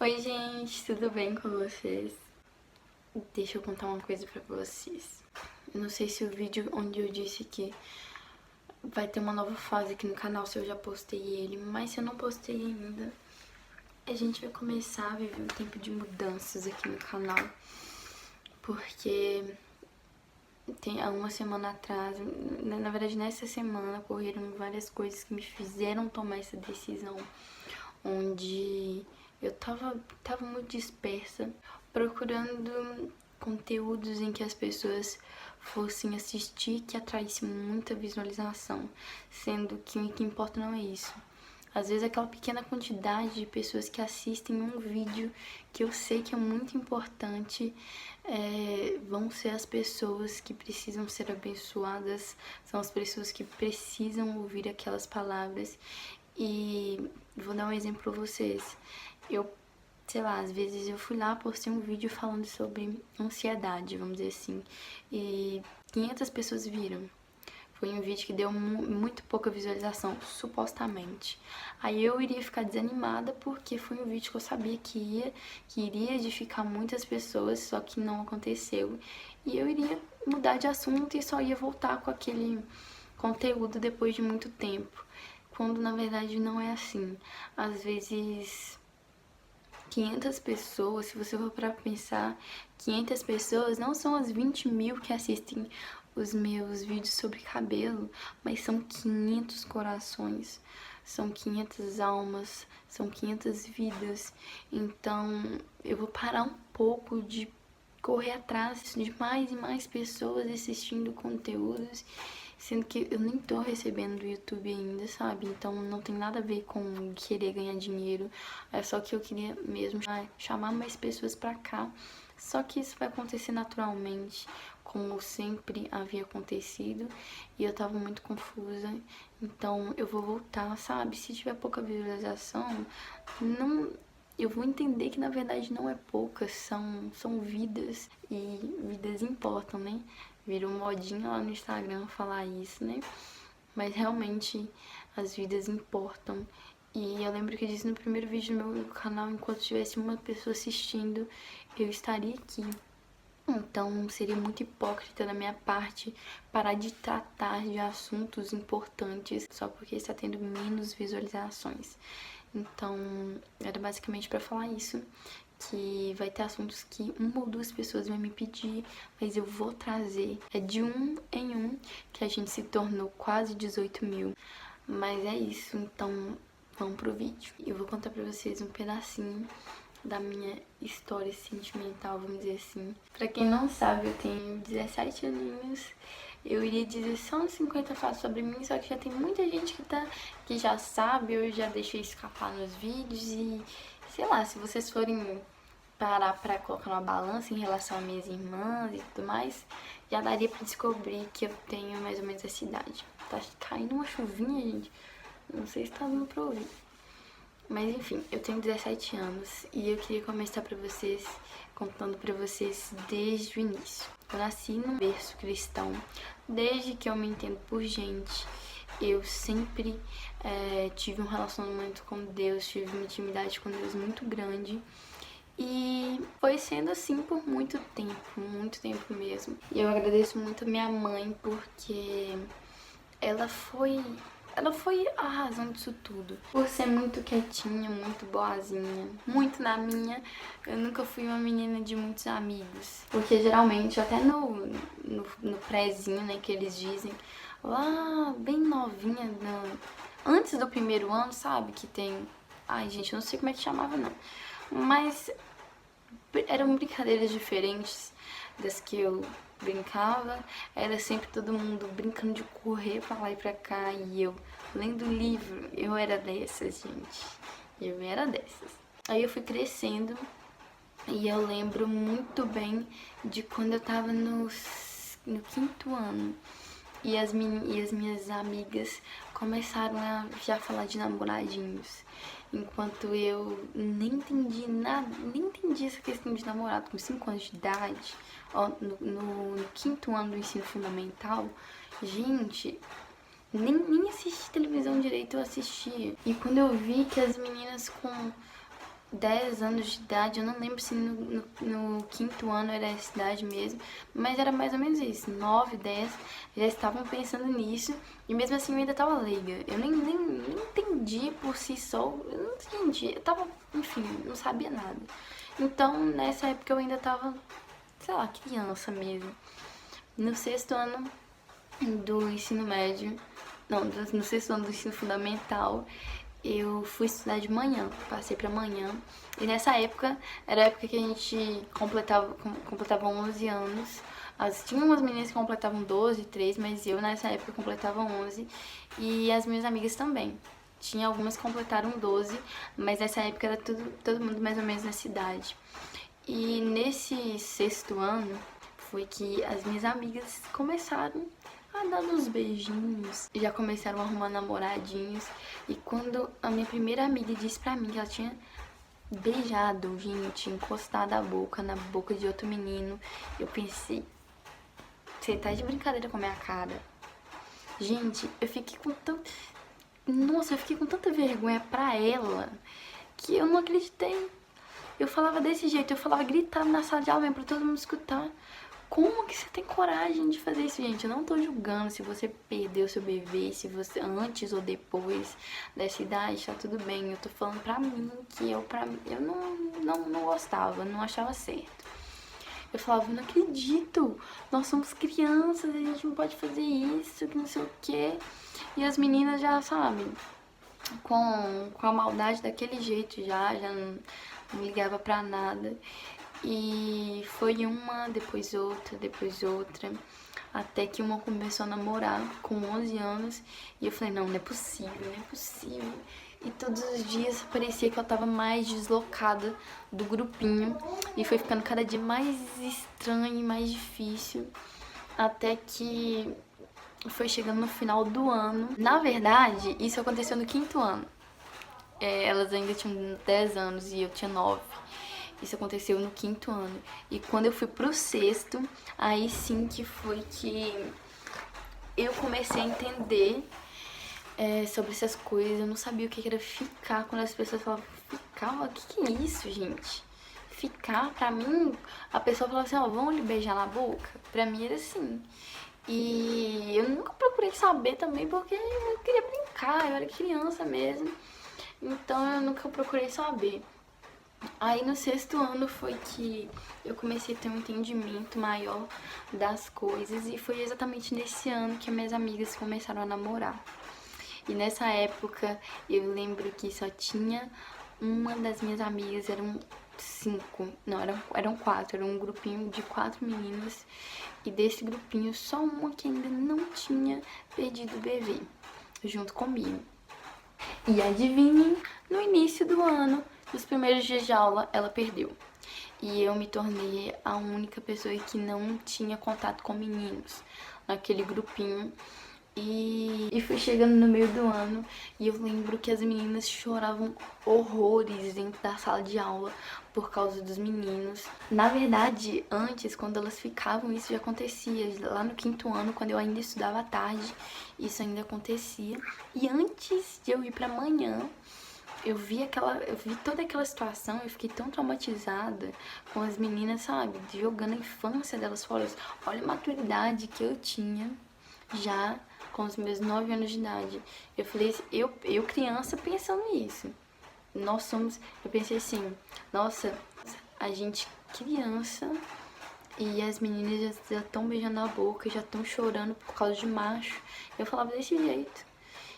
Oi gente, tudo bem com vocês? Deixa eu contar uma coisa pra vocês. Eu não sei se o vídeo onde eu disse que vai ter uma nova fase aqui no canal, se eu já postei ele, mas se eu não postei ainda, a gente vai começar a viver um tempo de mudanças aqui no canal. Porque há uma semana atrás, na verdade nessa semana, ocorreram várias coisas que me fizeram tomar essa decisão, onde eu tava muito dispersa, procurando conteúdos em que as pessoas fossem assistir que atraísse muita visualização, sendo que o que importa não é isso. Às vezes aquela pequena quantidade de pessoas que assistem um vídeo que eu sei que é muito importante vão ser as pessoas que precisam ser abençoadas, são as pessoas que precisam ouvir aquelas palavras. E vou dar um exemplo pra vocês. Sei lá, às vezes eu fui lá, postei um vídeo falando sobre ansiedade, vamos dizer assim, e 500 pessoas viram. Foi um vídeo que deu muito pouca visualização, supostamente. Aí eu iria ficar desanimada porque foi um vídeo que eu sabia que iria edificar muitas pessoas, só que não aconteceu. E eu iria mudar de assunto e só ia voltar com aquele conteúdo depois de muito tempo. Quando na verdade não é assim. Às vezes 500 pessoas, se você for para pensar, 500 pessoas não são as 20 mil que assistem os meus vídeos sobre cabelo, mas são 500 corações, são 500 almas, são 500 vidas. Então eu vou parar um pouco de correr atrás de mais e mais pessoas assistindo conteúdos, sendo que eu nem tô recebendo do YouTube ainda, sabe? Então não tem nada a ver com querer ganhar dinheiro, é só que eu queria mesmo chamar mais pessoas pra cá. Só que isso vai acontecer naturalmente, como sempre havia acontecido, e eu tava muito confusa. Então eu vou voltar, sabe? Se tiver pouca visualização, não, eu vou entender que na verdade não é poucas, são vidas, e vidas importam, né? Virou modinha lá no Instagram falar isso, né? Mas realmente as vidas importam. E eu lembro que eu disse no primeiro vídeo do meu canal, enquanto tivesse uma pessoa assistindo, eu estaria aqui. Então seria muito hipócrita da minha parte parar de tratar de assuntos importantes só porque está tendo menos visualizações. Então era basicamente para falar isso, que vai ter assuntos que uma ou duas pessoas vão me pedir, mas eu vou trazer. É de um em um que a gente se tornou quase 18 mil. Mas é isso, então vamos pro vídeo. Eu vou contar pra vocês um pedacinho da minha história sentimental, vamos dizer assim. Pra quem não sabe, eu tenho 17 aninhos. Eu iria dizer só uns 50 fatos sobre mim, só que já tem muita gente que já sabe, eu já deixei escapar nos vídeos e, sei lá, se vocês forem parar pra colocar uma balança em relação a minhas irmãs e tudo mais, já daria pra descobrir que eu tenho mais ou menos essa idade. Tá caindo uma chuvinha, gente. Não sei se tá dando pra ouvir. Mas enfim, eu tenho 17 anos e eu queria começar pra vocês, contando pra vocês desde o início. Eu nasci num berço cristão, desde que eu me entendo por gente. Eu sempre tive um relacionamento com Deus, tive uma intimidade com Deus muito grande. E foi sendo assim por muito tempo mesmo. E eu agradeço muito a minha mãe porque ela foi a razão disso tudo. Por ser muito quietinha, muito boazinha, muito na minha, eu nunca fui uma menina de muitos amigos. Porque geralmente, até no prézinho, né, que eles dizem, lá bem novinha, antes do primeiro ano, sabe, que tem... Ai, gente, eu não sei como é que chamava, não. Mas eram brincadeiras diferentes das que eu brincava. Era sempre todo mundo brincando de correr pra lá e pra cá e eu lendo livro. Eu era dessas, gente. Eu era dessas. Aí eu fui crescendo e eu lembro muito bem de quando eu tava no quinto ano. E as minhas amigas começaram a já falar de namoradinhos. Enquanto eu nem entendi nada, nem entendi essa questão de namorado. Com 5 anos de idade, ó, no quinto ano do ensino fundamental, gente, nem assisti televisão direito eu assistia. E quando eu vi que as meninas com 10 anos de idade, eu não lembro se no quinto ano era essa idade mesmo, mas era mais ou menos isso, 9, 10, já estavam pensando nisso, e mesmo assim eu ainda tava leiga. Eu nem entendi por si só, eu não entendi, eu tava, enfim, não sabia nada. Então, nessa época eu ainda tava, sei lá, criança mesmo. No sexto ano do ensino médio, não, no sexto ano do ensino fundamental, eu fui estudar de manhã, passei pra manhã. E nessa época, era a época que a gente completava 11 anos. Tinha umas meninas que completavam 12, 13, mas eu nessa época completava 11. E as minhas amigas também. Tinha algumas que completaram 12, mas nessa época era todo mundo mais ou menos nessa idade. E nesse sexto ano, foi que as minhas amigas começaram a dar uns beijinhos, já começaram a arrumar namoradinhos. E quando a minha primeira amiga disse pra mim que ela tinha beijado, gente, encostado a boca na boca de outro menino, eu pensei, você tá de brincadeira com a minha cara. Gente, eu fiquei com tanto... Nossa, eu fiquei com tanta vergonha pra ela que eu não acreditei. Eu falava desse jeito, eu falava gritando na sala de aula mesmo pra todo mundo escutar. Como que você tem coragem de fazer isso, gente? Eu não tô julgando se você perdeu seu bebê, se você antes ou depois dessa idade, tá tudo bem. Eu tô falando pra mim que eu não gostava, não achava certo. Eu falava, não acredito, nós somos crianças, a gente não pode fazer isso, que não sei o quê. E as meninas já, sabe, com a maldade daquele jeito já não ligava pra nada. E foi uma, depois outra, até que uma começou a namorar com 11 anos. E eu falei, não é possível, não é possível. E todos os dias parecia que eu tava mais deslocada do grupinho. E foi ficando cada dia mais estranho e mais difícil. Até que foi chegando no final do ano. Na verdade, isso aconteceu no quinto ano. Elas ainda tinham 10 anos e eu tinha 9. Isso aconteceu no quinto ano. E quando eu fui pro sexto, aí sim que foi que eu comecei a entender sobre essas coisas. Eu não sabia o que era ficar. Quando as pessoas falavam, ficar? O que é isso, gente? Ficar, pra mim, a pessoa falava assim, ó, vamos lhe beijar na boca? Pra mim era assim. E eu nunca procurei saber também, porque eu queria brincar, eu era criança mesmo. Então eu nunca procurei saber. Aí no sexto ano foi que eu comecei a ter um entendimento maior das coisas, e foi exatamente nesse ano que minhas amigas começaram a namorar. E nessa época eu lembro que só tinha uma das minhas amigas, eram 5, não, eram 4, era um grupinho de 4 meninas, e desse grupinho só uma que ainda não tinha perdido o bebê, junto comigo. E adivinhem, no início do ano, nos primeiros dias de aula, ela perdeu. E eu me tornei a única pessoa que não tinha contato com meninos naquele grupinho. E fui chegando no meio do ano e eu lembro que as meninas choravam horrores dentro da sala de aula por causa dos meninos. Na verdade, antes, quando elas ficavam, isso já acontecia. Lá no quinto ano, quando eu ainda estudava à tarde, isso ainda acontecia. E antes de eu ir pra manhã, eu vi toda aquela situação, eu fiquei tão traumatizada com as meninas, sabe? Jogando a infância delas fora. Olha a maturidade que eu tinha já com os meus 9 anos de idade. Eu falei, eu criança pensando nisso. Eu pensei assim, nossa, a gente criança e as meninas já estão beijando a boca, já estão chorando por causa de macho. Eu falava desse jeito.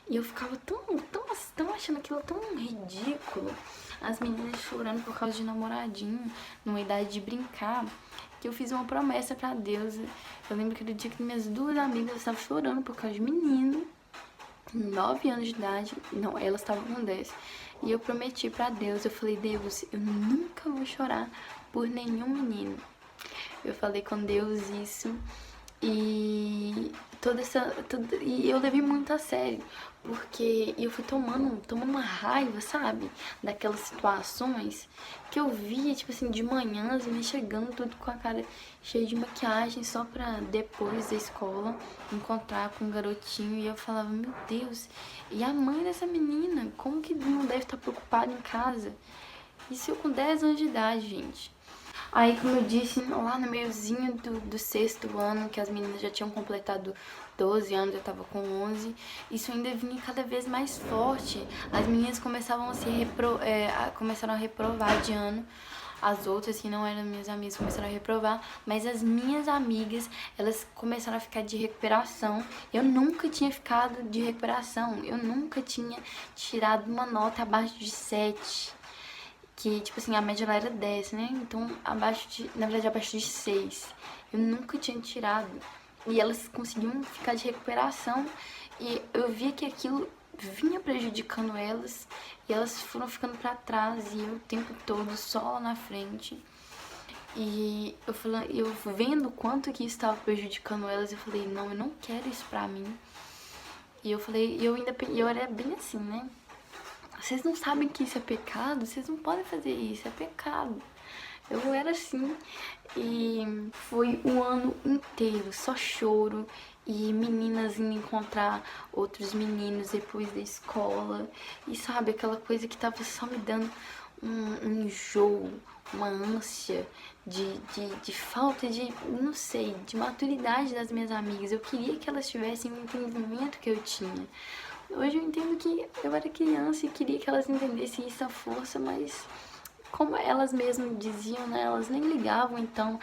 E eu ficava tão achando aquilo tão ridículo. As meninas chorando por causa de namoradinho, numa idade de brincar, que eu fiz uma promessa pra Deus. Eu lembro que no dia que minhas 2 amigas estavam chorando por causa de menino, 9 anos de idade, não, elas estavam com 10. E eu prometi pra Deus, eu falei, Deus, eu nunca vou chorar por nenhum menino. Eu falei com Deus isso. E e eu levei muito a sério, porque eu fui tomando uma raiva, sabe? Daquelas situações que eu via, tipo assim, de manhã, as meninas chegando tudo com a cara cheia de maquiagem, só pra depois da escola encontrar com um garotinho. E eu falava, meu Deus, e a mãe dessa menina, como que não deve estar preocupada em casa? Isso eu com 10 anos de idade, gente. Aí, como eu disse, lá no meiozinho do sexto ano, que as meninas já tinham completado 12 anos, eu tava com 11, isso ainda vinha cada vez mais forte. As meninas começavam começaram a reprovar de ano. As outras, que não eram minhas amigas, começaram a reprovar, mas as minhas amigas, elas começaram a ficar de recuperação. Eu nunca tinha ficado de recuperação, eu nunca tinha tirado uma nota abaixo de 7. Que, tipo assim, a média lá era 10, né? Então, na verdade, abaixo de 6. Eu nunca tinha tirado. E elas conseguiam ficar de recuperação. E eu via que aquilo vinha prejudicando elas. E elas foram ficando pra trás. E eu o tempo todo só lá na frente. E eu vendo o quanto que isso estava prejudicando elas, eu falei, não, eu não quero isso pra mim. E eu falei, eu era bem assim, né? Vocês não sabem que isso é pecado? Vocês não podem fazer isso, é pecado. Eu era assim. E foi o ano inteiro, só choro. E meninas indo encontrar outros meninos depois da escola. E sabe, aquela coisa que tava só me dando um enjoo, uma ânsia de falta de, não sei, de maturidade das minhas amigas. Eu queria que elas tivessem o entendimento que eu tinha. Hoje eu entendo que eu era criança e queria que elas entendessem isso à força, mas como elas mesmas diziam, né, elas nem ligavam, então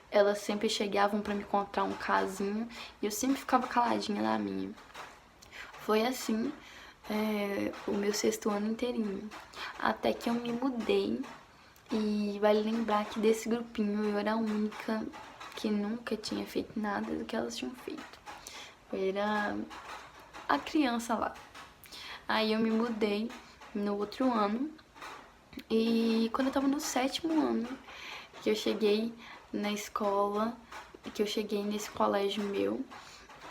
elas sempre chegavam pra me contar um casinho e eu sempre ficava caladinha na minha. Foi assim, o meu sexto ano inteirinho, até que eu me mudei. E vale lembrar que desse grupinho eu era a única que nunca tinha feito nada do que elas tinham feito. Eu era a criança lá. Aí eu me mudei no outro ano. E quando eu tava no sétimo ano, que eu cheguei na escola, que eu cheguei nesse colégio meu,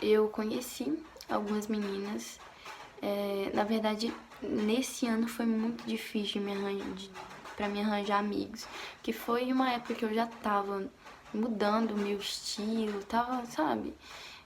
eu conheci algumas meninas. Na verdade, nesse ano foi muito difícil pra me arranjar amigos, que foi uma época que eu já tava mudando o meu estilo, tava, sabe?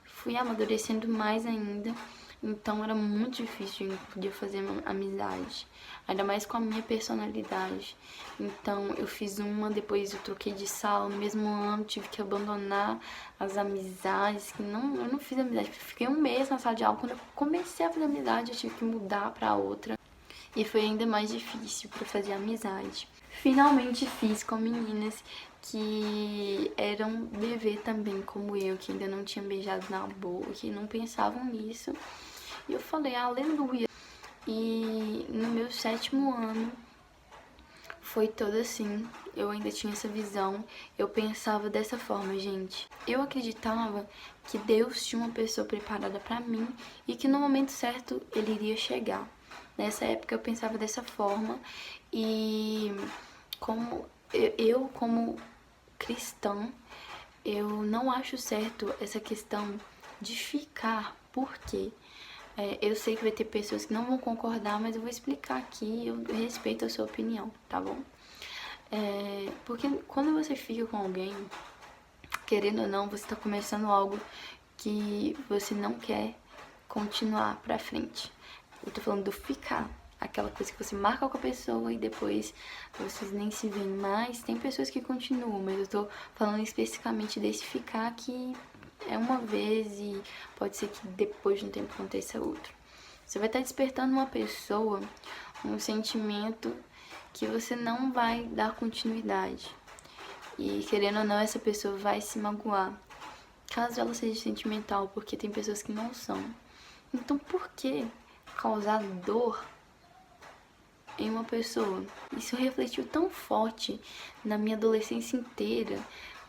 Fui amadurecendo mais ainda, então era muito difícil eu poder fazer amizade, ainda mais com a minha personalidade. Então eu fiz uma, depois eu troquei de sala, no mesmo ano tive que abandonar as amizades, que não, eu não fiz amizade, fiquei um mês na sala de aula, quando eu comecei a fazer amizade eu tive que mudar pra outra. E foi ainda mais difícil para fazer amizade. Finalmente fiz com meninas que eram bebê também, como eu, que ainda não tinham beijado na boca, que não pensavam nisso. E eu falei, aleluia. E no meu sétimo ano foi todo assim. Eu ainda tinha essa visão. Eu pensava dessa forma, gente. Eu acreditava que Deus tinha uma pessoa preparada para mim e que no momento certo ele iria chegar. Nessa época eu pensava dessa forma e como como cristã, eu não acho certo essa questão de ficar. Por quê? Eu sei que vai ter pessoas que não vão concordar, mas eu vou explicar aqui, eu respeito a sua opinião, tá bom? Porque quando você fica com alguém, querendo ou não, você tá começando algo que você não quer continuar pra frente. Eu tô falando do ficar. Aquela coisa que você marca com a pessoa e depois vocês nem se veem mais. Tem pessoas que continuam, mas eu tô falando especificamente desse ficar que é uma vez e pode ser que depois de um tempo aconteça outro. Você vai estar despertando uma pessoa um sentimento que você não vai dar continuidade. E querendo ou não, essa pessoa vai se magoar. Caso ela seja sentimental, porque tem pessoas que não são. Então por que causar dor em uma pessoa? Isso refletiu tão forte na minha adolescência inteira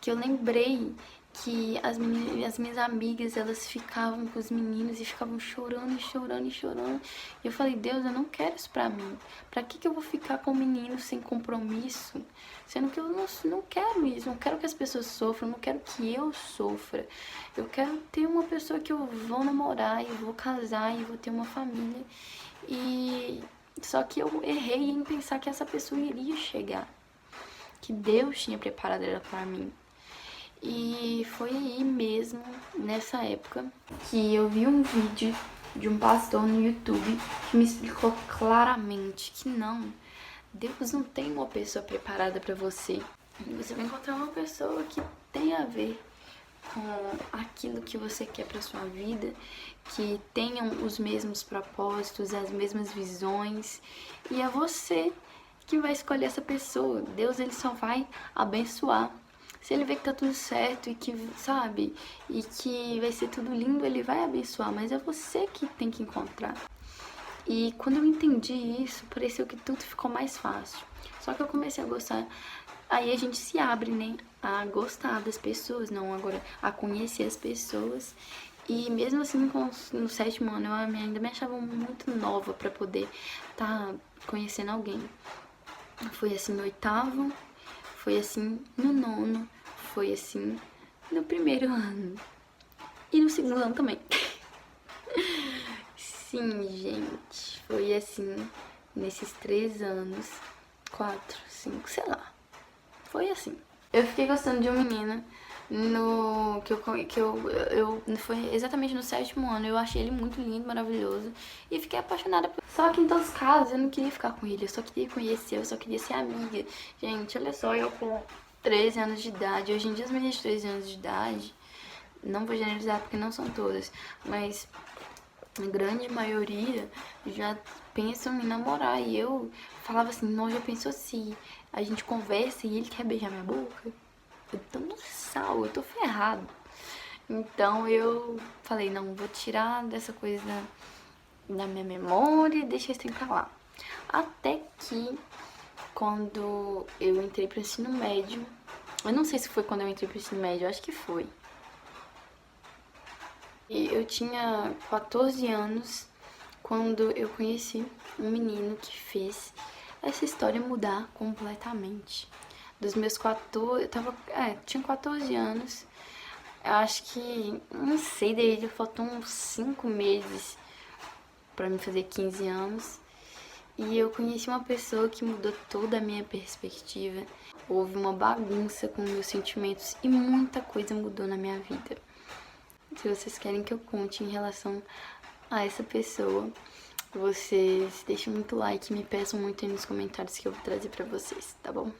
que eu lembrei que as minhas amigas, elas ficavam com os meninos e ficavam chorando e chorando e chorando. E eu falei, Deus, eu não quero isso pra mim. Pra que eu vou ficar com meninos sem compromisso? Sendo que eu não quero isso, não quero que as pessoas sofram, não quero que eu sofra. Eu quero ter uma pessoa que eu vou namorar e vou casar e vou ter uma família. E só que eu errei em pensar que essa pessoa iria chegar, que Deus tinha preparado ela pra mim. E foi aí mesmo, nessa época, que eu vi um vídeo de um pastor no YouTube que me explicou claramente que não Deus não tem uma pessoa preparada pra você. Você vai encontrar uma pessoa que tem a ver com aquilo que você quer pra sua vida, que tenham os mesmos propósitos, as mesmas visões, e é você que vai escolher essa pessoa. Deus, ele só vai abençoar. Se ele vê que tá tudo certo e que, sabe, e que vai ser tudo lindo, ele vai abençoar, mas é você que tem que encontrar. E quando eu entendi isso, pareceu que tudo ficou mais fácil. Só que eu comecei a gostar. Aí a gente se abre, né? A gostar das pessoas, não agora a conhecer as pessoas. E mesmo assim, no 7º ano, eu ainda me achava muito nova pra poder tá conhecendo alguém. Foi assim no 8º, foi assim no 9º, foi assim no 1º ano. E no 2º ano também. Sim, gente, foi assim nesses 3 anos, 4, 5, sei lá. Foi assim. Eu fiquei gostando de um menino no foi exatamente no 7º ano. Eu achei ele muito lindo, maravilhoso e fiquei apaixonada por. Só que em todos os casos eu não queria ficar com ele, eu só queria conhecer, eu só queria ser amiga. Gente, olha só, eu com 13 anos de idade, hoje em dia as meninas de 13 anos de idade, não vou generalizar porque não são todas, mas a grande maioria já pensam em namorar. E eu falava assim, não, já pensou se a gente conversa e ele quer beijar minha boca? Eu tô no sal, eu tô ferrado. Então eu falei, não, vou tirar dessa coisa da minha memória e deixar isso pra lá. Até que quando eu entrei pro ensino médio, eu não sei se foi quando eu entrei pro ensino médio, eu acho que foi. E eu tinha 14 anos quando eu conheci um menino que fez essa história mudar completamente. Dos meus 14, tinha 14 anos, eu acho que, não sei, daí faltou uns 5 meses pra me fazer 15 anos. E eu conheci uma pessoa que mudou toda a minha perspectiva. Houve uma bagunça com meus sentimentos e muita coisa mudou na minha vida. Se vocês querem que eu conte em relação a essa pessoa, vocês deixem muito like e me peçam muito aí nos comentários que eu vou trazer pra vocês, tá bom?